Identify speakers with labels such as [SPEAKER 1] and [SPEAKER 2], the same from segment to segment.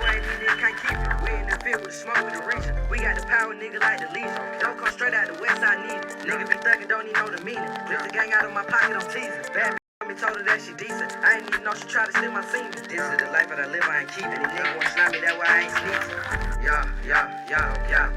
[SPEAKER 1] Can't keep it. We in the field with the smoke with the region. We got the power, nigga, like the Legion. Don't come straight out the west, I need it. Nigga be thuggin', don't even know the meaning. Rip the gang out of my pocket, I'm teasing. Bad me told her that she decent. I ain't even know she tried to steal my semen. This is the life that I live, I ain't keeping it. Nigga won't slap me, that why I ain't sneezing. Yeah.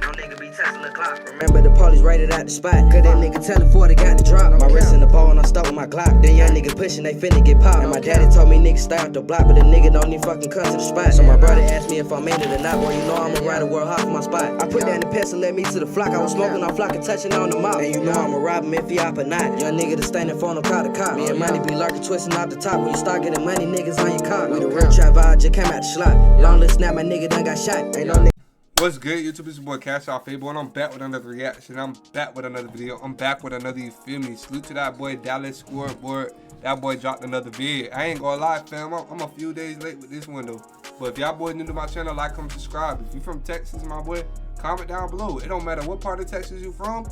[SPEAKER 1] No nigga be testing the clock. Remember the police raided out the spot. Cause that nigga telling for they got the drop. My wrist in the ball and I stuck with my Glock. Then young nigga pushing, they finna get popped. And my daddy told me niggas stay off the block, but the nigga don't even fucking come to the spot. So my brother asked me if I'm in it or not. Boy, you know I'ma ride a world hot for my spot. I put that in the pencil, led me to the flock. I was smoking on flock and touching on the mouth. And you know I'ma rob him if he op or not. Young nigga that's standing for no call the cop. Me and money be lurking, twisting off the top. When you start getting money, niggas on your cock. We the real trap vibe, just came out the slot. Long list snap, my nigga done got shot. Ain't no nigga.
[SPEAKER 2] What's good, YouTube? It's your boy CashOutFabo, and I'm back with another reaction. I'm back with another video. I'm back with another, you feel me? Salute to that boy Dallas ScoreBoard. That boy dropped another vid. I ain't gonna lie, fam. I'm a few days late with this one though. But if y'all boys new to my channel, like, comment, subscribe. If you from Texas, my boy, comment down below. It don't matter what part of Texas you from.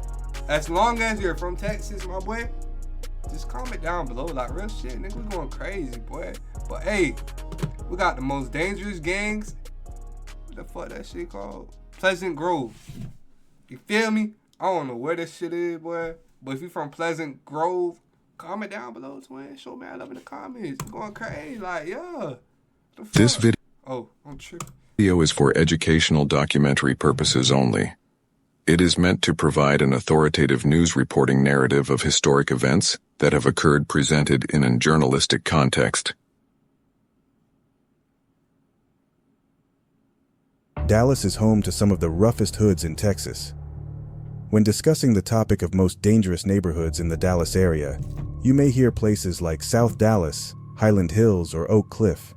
[SPEAKER 2] As long as you're from Texas, my boy, just comment down below. Like, real shit, nigga, we going crazy, boy. But hey, we got the most dangerous gangs. What the fuck that shit called? Pleasant Grove. You feel me? I don't know where this shit is, boy. But if you from Pleasant Grove, comment down below, twin. Show me I love in the comments. I'm going crazy, like, yeah.
[SPEAKER 3] This video
[SPEAKER 2] I'm tripping.
[SPEAKER 3] Is for educational documentary purposes only. It is meant to provide an authoritative news reporting narrative of historic events that have occurred presented in a journalistic context.
[SPEAKER 4] Dallas is home to some of the roughest hoods in Texas. When discussing the topic of most dangerous neighborhoods in the Dallas area, you may hear places like South Dallas, Highland Hills, or Oak Cliff.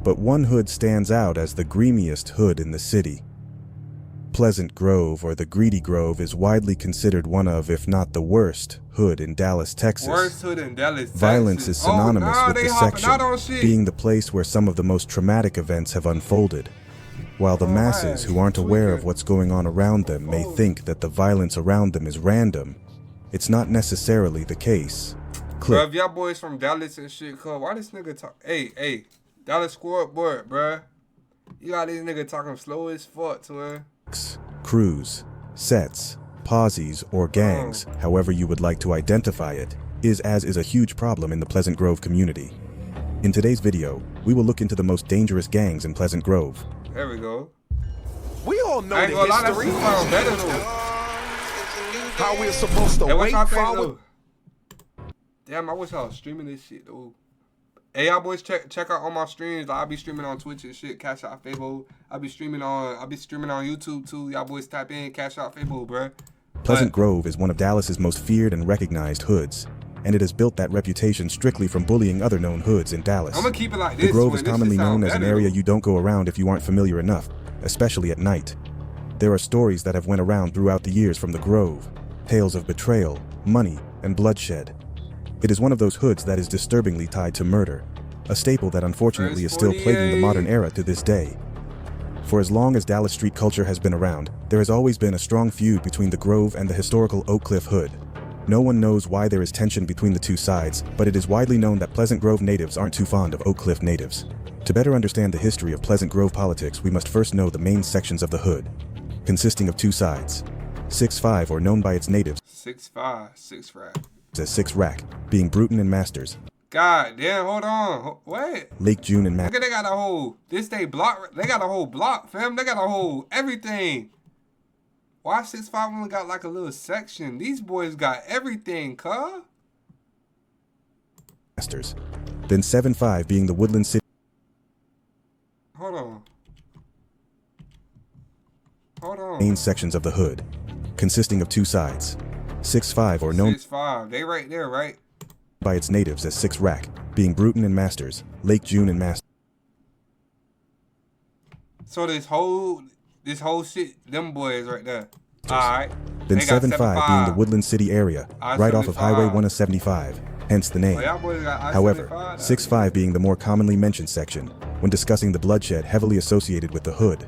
[SPEAKER 4] But one hood stands out as the greamiest hood in the city. Pleasant Grove, or the Greedy Grove, is widely considered one of, if not the worst, hood in Dallas, Texas.
[SPEAKER 2] Worst hood in Dallas, Texas.
[SPEAKER 4] Violence is synonymous with the section, being the place where some of the most traumatic events have unfolded. While the masses who aren't aware of what's going on around them may think that the violence around them is random, it's not necessarily the case.
[SPEAKER 2] Bro, if y'all boys from Dallas and shit, why this nigga talk? Hey, Dallas ScoreBoard, bruh. You got this nigga talking slow as fuck, twin.
[SPEAKER 4] Crews, sets, posses, or gangs, however you would like to identify it, is a huge problem in the Pleasant Grove community. In today's video, we will look into the most dangerous gangs in Pleasant Grove.
[SPEAKER 2] There we go.
[SPEAKER 5] We all know
[SPEAKER 2] the history. Better though.
[SPEAKER 5] How we're supposed to wait forward.
[SPEAKER 2] Damn, I wish I was streaming this shit though. Hey, y'all boys, check out all my streams. I'll be streaming on Twitch and shit. CashOutFabo. I'll be streaming on YouTube too. Y'all boys type in CashOutFabo, bruh.
[SPEAKER 4] Pleasant Grove is one of Dallas's most feared and recognized hoods, and it has built that reputation strictly from bullying other known hoods in Dallas.
[SPEAKER 2] I'm gonna keep it like this.
[SPEAKER 4] The Grove is commonly known as an area you don't go around if you aren't familiar enough, especially at night. There are stories that have went around throughout the years from the Grove, tales of betrayal, money, and bloodshed. It is one of those hoods that is disturbingly tied to murder, a staple that unfortunately is still plaguing the modern era to this day. For as long as Dallas street culture has been around, there has always been a strong feud between the Grove and the historical Oak Cliff hood. No one knows why there is tension between the two sides, but it is widely known that Pleasant Grove natives aren't too fond of Oak Cliff natives. To better understand the history of Pleasant Grove politics, we must first know the main sections of the hood, consisting of two sides. 6-5, or known by its natives
[SPEAKER 2] 6 rack.
[SPEAKER 4] As 6 rack, being Bruton and Masters.
[SPEAKER 2] God damn, hold on. Wait.
[SPEAKER 4] Lake June and Masters.
[SPEAKER 2] They got a whole, they got a whole block, fam. They got a whole everything. Why 6-5 only got like a little section? These boys got everything, cuh.
[SPEAKER 4] Masters. Then 7-5 being the Woodland City.
[SPEAKER 2] Hold on.
[SPEAKER 4] Main sections of the hood, consisting of two sides. 6-5, or known
[SPEAKER 2] 6-5, they right there, right?
[SPEAKER 4] By its natives as 6 rack, being Bruton and Masters, Lake June and Masters.
[SPEAKER 2] So this whole shit, them boys right there. Alright.
[SPEAKER 4] Then 7-5 being the Woodland City area, right off of Highway 175, hence the name. However, 6-5 being the more commonly mentioned section, when discussing the bloodshed heavily associated with the hood.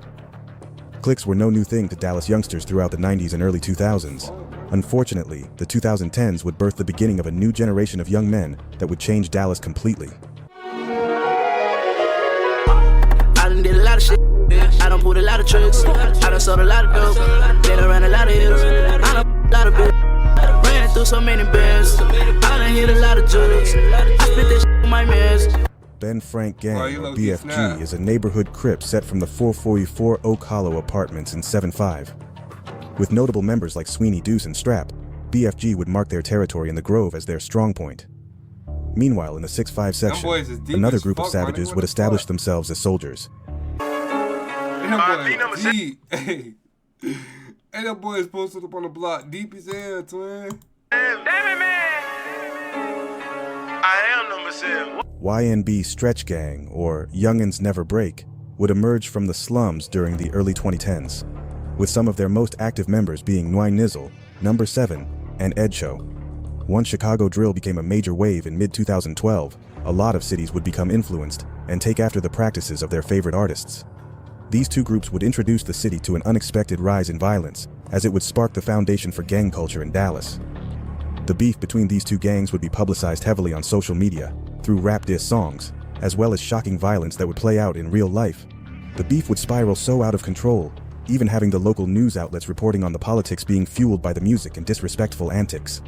[SPEAKER 4] Cliques were no new thing to Dallas youngsters throughout the 90s and early 2000s. Unfortunately, the 2010s would birth the beginning of a new generation of young men that would change Dallas completely.
[SPEAKER 1] I done did a lot of
[SPEAKER 6] of shit. I done pulled a lot of tricks. I done sold a lot of dope. Been around a lot of hills. I done a lot of bills. Ran through so many bands. I done hit a lot of jugs. I spit this shit with my mans.
[SPEAKER 4] Ben Frank Gang, or BFG, is a neighborhood crip set from the 444 Oak Hollow apartments in 7-5. With notable members like Sweeney Deuce and Strap, BFG would mark their territory in the Grove as their strong point. Meanwhile, in the 6-5 section, another group of savages would establish themselves as soldiers.
[SPEAKER 2] Hey, that boy is posted up on the block deep as hell, twin.
[SPEAKER 5] Damn it, man. I am number 7.
[SPEAKER 4] YNB Stretch Gang, or Youngins Never Break, would emerge from the slums during the early 2010s, with some of their most active members being Nwine Nizzle, Number 7, and Ed Show. Once Chicago drill became a major wave in mid-2012, a lot of cities would become influenced and take after the practices of their favorite artists. These two groups would introduce the city to an unexpected rise in violence, as it would spark the foundation for gang culture in Dallas. The beef between these two gangs would be publicized heavily on social media, through rap diss songs, as well as shocking violence that would play out in real life. The beef would spiral so out of control, even having the local news outlets reporting on the politics being fueled by the music and disrespectful antics.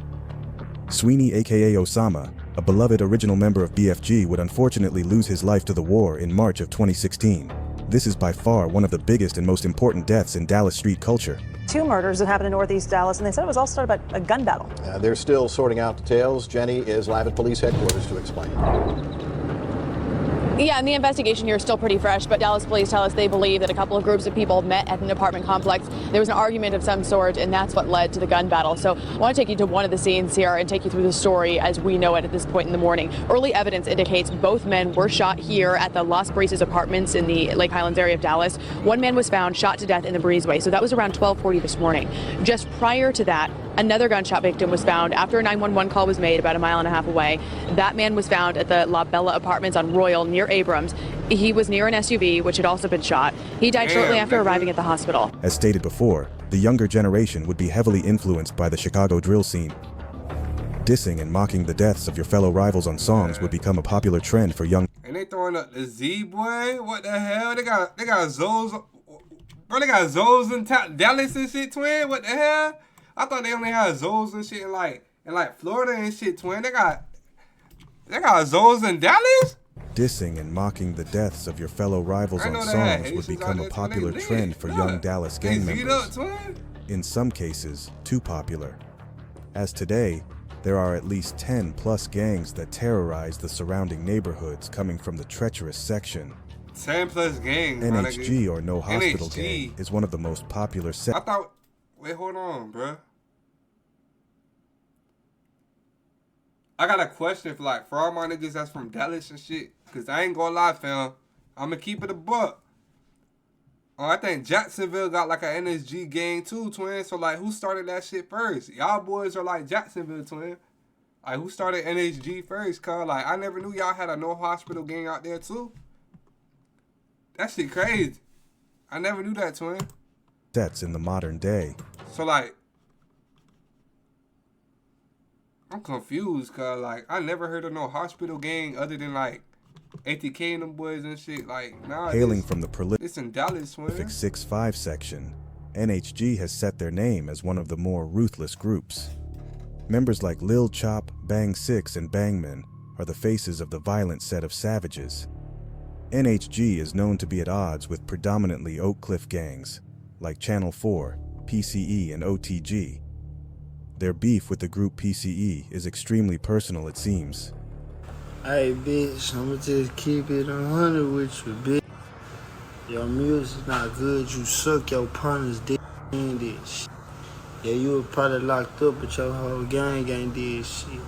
[SPEAKER 4] Sweeney aka Osama, a beloved original member of BFG, would unfortunately lose his life to the war in March of 2016. This is by far one of the biggest and most important deaths in Dallas street culture.
[SPEAKER 7] 2 murders that happened in Northeast Dallas, and they said it was all started by a gun battle.
[SPEAKER 8] They're still sorting out details. Jenny is live at police headquarters to explain.
[SPEAKER 9] Yeah, and the investigation here is still pretty fresh, but Dallas police tell us they believe that a couple of groups of people met at an apartment complex. There was an argument of some sort, and that's what led to the gun battle. So I want to take you to one of the scenes here and take you through the story as we know it at this point in the morning. Early evidence indicates both men were shot here at the Las Brisas apartments in the Lake Highlands area of Dallas. One man was found shot to death in the breezeway, so that was around 12:40 this morning. Just prior to that, another gunshot victim was found after a 911 call was made about a mile and a half away. That man was found at the La Bella apartments on Royal near Abrams. He was near an SUV, which had also been shot. He died shortly after arriving at the hospital.
[SPEAKER 4] As stated before, the younger generation would be heavily influenced by the Chicago drill scene. Dissing and mocking the deaths of your fellow rivals on songs would become a popular trend for young.
[SPEAKER 2] And they throwing up the Z, boy. What the hell? They got Zoes. Bro, they got Zoes in Dallas and shit, twin. What the hell? I thought they only had Zoes and shit in like Florida and shit, twin. They got Zoes in Dallas?
[SPEAKER 4] Dissing and mocking the deaths of your fellow rivals on songs would become a popular trend for young Dallas gang members. In some cases, too popular. As today, there are at least 10 plus gangs that terrorize the surrounding neighborhoods coming from the treacherous section.
[SPEAKER 2] 10 plus gangs.
[SPEAKER 4] NHG, or No Hospital Gang, is one of the most popular
[SPEAKER 2] Wait, hold on, bruh. I got a question for all my niggas that's from Dallas and shit. Cause I ain't gonna lie, fam. I'ma keep it a buck. Oh, I think Jacksonville got like an NSG gang too, twin. So who started that shit first? Y'all boys are like Jacksonville, twin. Who started NSG first? Cause I never knew y'all had a No Hospital gang out there too. That shit crazy. I never knew that, twin.
[SPEAKER 4] Sets in the modern day.
[SPEAKER 2] So I'm confused, cause I never heard of no hospital gang other than ATK and them boys and shit.
[SPEAKER 4] Hailing from the prolific
[SPEAKER 2] it's in Dallas,
[SPEAKER 4] 6-5 section, NHG has set their name as one of the more ruthless groups. Members like Lil Chop, Bang 6, and Bangman are the faces of the violent set of savages. NHG is known to be at odds with predominantly Oak Cliff gangs, like Channel 4, PCE, and OTG. Their beef with the group PCE is extremely personal, it seems.
[SPEAKER 10] Hey, bitch, I'ma just keep it 100 with you, bitch. Your music not good, you suck your partner's dick and this shit. Yeah, you were probably locked up, but your whole gang ain't did shit.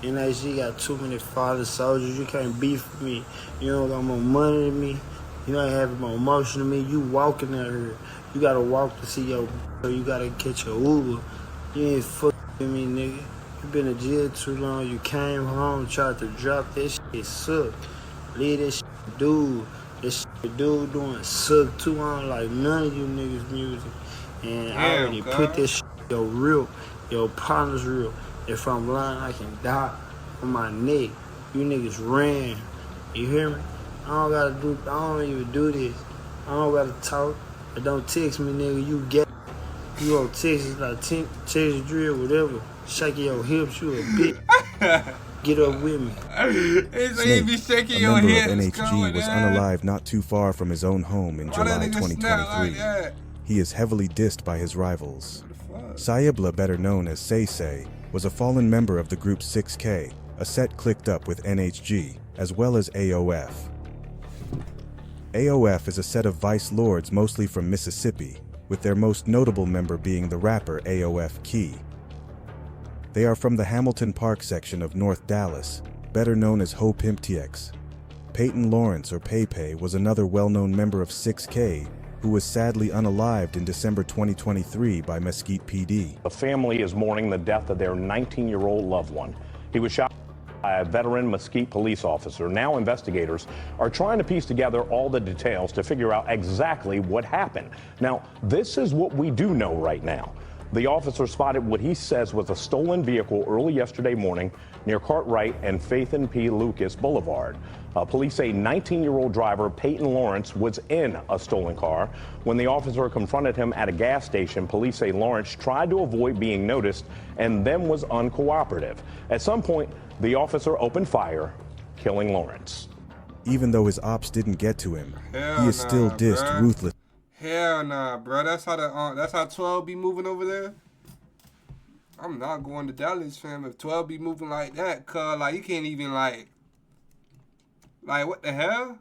[SPEAKER 10] NHG got too many father soldiers, you can't beef with me. You don't got more money than me, you ain't having more emotion than me, you walking out here. You gotta walk to see your or you gotta catch your Uber. You ain't fucking with me, nigga. You been in jail too long, you came home, tried to drop that shit, suck. Leave that shit, dude. That shit, dude doing suck too. I don't like none of you niggas' music. And I already put that shit, your partner's real. If I'm lying, I can die on my neck. You niggas ran. You hear me? I don't even do this. I don't gotta talk. But don't text me, nigga. You get. You on Texas, like Texas drill, whatever. Shaking your hips, you a bitch. Get up with me.
[SPEAKER 4] Snake, a member of NHG, was unalived not too far from his own home in July 2023. He is heavily dissed by his rivals. Sayibla, better known as Say Say, was a fallen member of the group 6K, a set clicked up with NHG, as well as AOF. AOF is a set of vice lords mostly from Mississippi, with their most notable member being the rapper AOF Key. They are from the Hamilton Park section of North Dallas, better known as Ho Pimp TX. Peyton Lawrence, or Pei, was another well-known member of 6K, who was sadly unalived in December 2023 by Mesquite PD.
[SPEAKER 11] The family is mourning the death of their 19-year-old loved one. He was shot by a veteran Mesquite police officer. Now investigators are trying to piece together all the details to figure out exactly what happened. Now, this is what we do know right now. The officer spotted what he says was a stolen vehicle early yesterday morning near Cartwright and Faith and P. Lucas Boulevard. Police say 19-year-old driver Peyton Lawrence was in a stolen car. When the officer confronted him at a gas station, police say Lawrence tried to avoid being noticed and then was uncooperative. At some point, the officer opened fire, killing Lawrence.
[SPEAKER 4] Even though his ops didn't get to him, he is still dissed ruthlessly.
[SPEAKER 2] Hell nah, bro. That's how 12 be moving over there. I'm not going to Dallas, fam. If 12 be moving like that, cuz like you can't even like what the hell?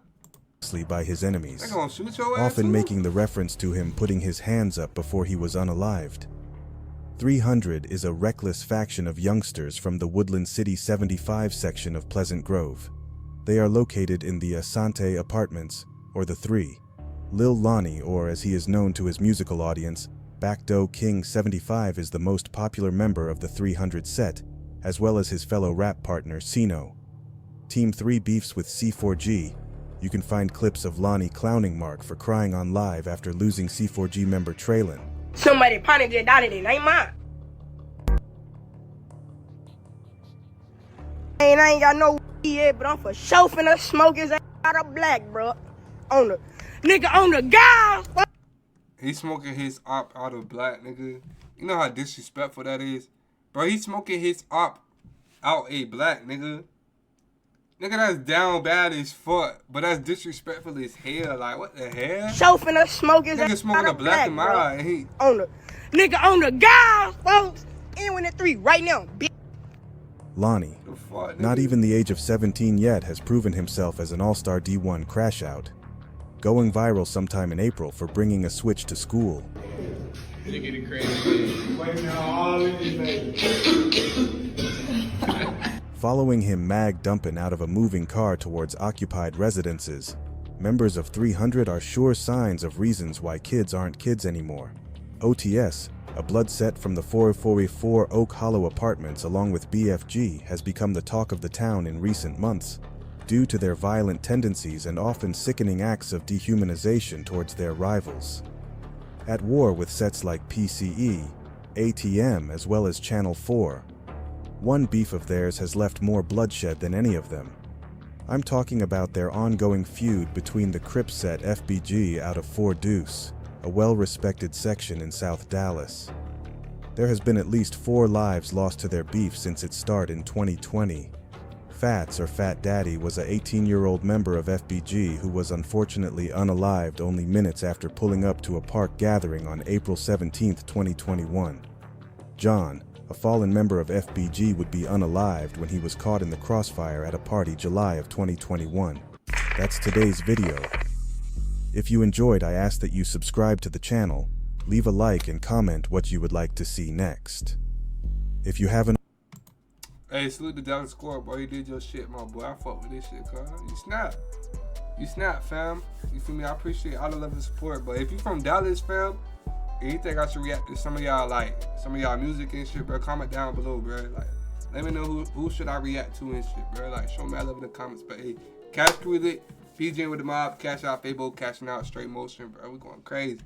[SPEAKER 4] By his enemies,
[SPEAKER 2] they gonna shoot your ass
[SPEAKER 4] often
[SPEAKER 2] too?
[SPEAKER 4] making the reference to him putting his hands up before he was unalived. 300 is a reckless faction of youngsters from the Woodland City 75 section of Pleasant Grove. They are located in the Asante Apartments, or the 3. Lil Lonnie, or as he is known to his musical audience, Backdoe King 75, is the most popular member of the 300 set, as well as his fellow rap partner Sino. Team 3 beefs with C4G. You can find clips of Lonnie clowning Mark for crying on live after losing C4G member Traylon.
[SPEAKER 12] Somebody probably get out of it, ain't mine. I ain't got no yet, but I'm for sure finna smoke his ass out of black, bro. On the guy.
[SPEAKER 2] He smoking his op out of black, nigga. You know how disrespectful that is? Bro, he smoking his op out a black, nigga. Nigga, that's down bad as fuck. But that's disrespectful as hell. Like, what the hell?
[SPEAKER 12] Show finna smoke his
[SPEAKER 2] nigga
[SPEAKER 12] ass
[SPEAKER 2] smoking
[SPEAKER 12] out
[SPEAKER 2] a
[SPEAKER 12] of
[SPEAKER 2] black
[SPEAKER 12] black,
[SPEAKER 2] and
[SPEAKER 12] bro.
[SPEAKER 2] mild. He
[SPEAKER 12] On the guy, folks. In with the 3 right now, bitch.
[SPEAKER 4] Lonnie, not even the age of 17 yet, has proven himself as an all-star D1 crash out, going viral sometime in April for bringing a Switch to school. Following him mag dumping out of a moving car towards occupied residences, members of 300 are sure signs of reasons why kids aren't kids anymore. OTS, a blood set from the 444 Oak Hollow apartments along with BFG, has become the talk of the town in recent months, due to their violent tendencies and often sickening acts of dehumanization towards their rivals. At war with sets like PCE, ATM, as well as Channel 4, one beef of theirs has left more bloodshed than any of them. I'm talking about their ongoing feud between the Crip set FBG out of 4 Deuce, a well-respected section in South Dallas. There has been at least 4 lives lost to their beef since its start in 2020. Fats, or Fat Daddy, was an 18-year-old member of FBG who was unfortunately unalived only minutes after pulling up to a park gathering on April 17, 2021. John, a fallen member of FBG, would be unalived when he was caught in the crossfire at a party July of 2021. That's today's video. If you enjoyed, I ask that you subscribe to the channel, leave a like, and comment what you would like to see next. If you haven't...
[SPEAKER 2] Hey, salute the Dallas score, boy. You did your shit, my boy. I fuck with this shit, cuz. You snap, fam. You feel me? I appreciate all the love and support. But if you from Dallas, fam, and you think I should react to some of y'all music and shit, bro, comment down below, bro. Like, let me know who should I react to and shit, bro. Like, show me I love in the comments. But hey, Cash Crew with it. PJ with the mob, CashOutFabo, cashing out, straight motion, bro. We going crazy.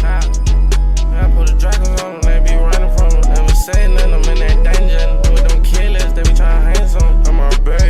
[SPEAKER 13] I put a dragon on them, they be running from them. Never say nothing, I'm in that danger with them killers. they be trying hands on my back.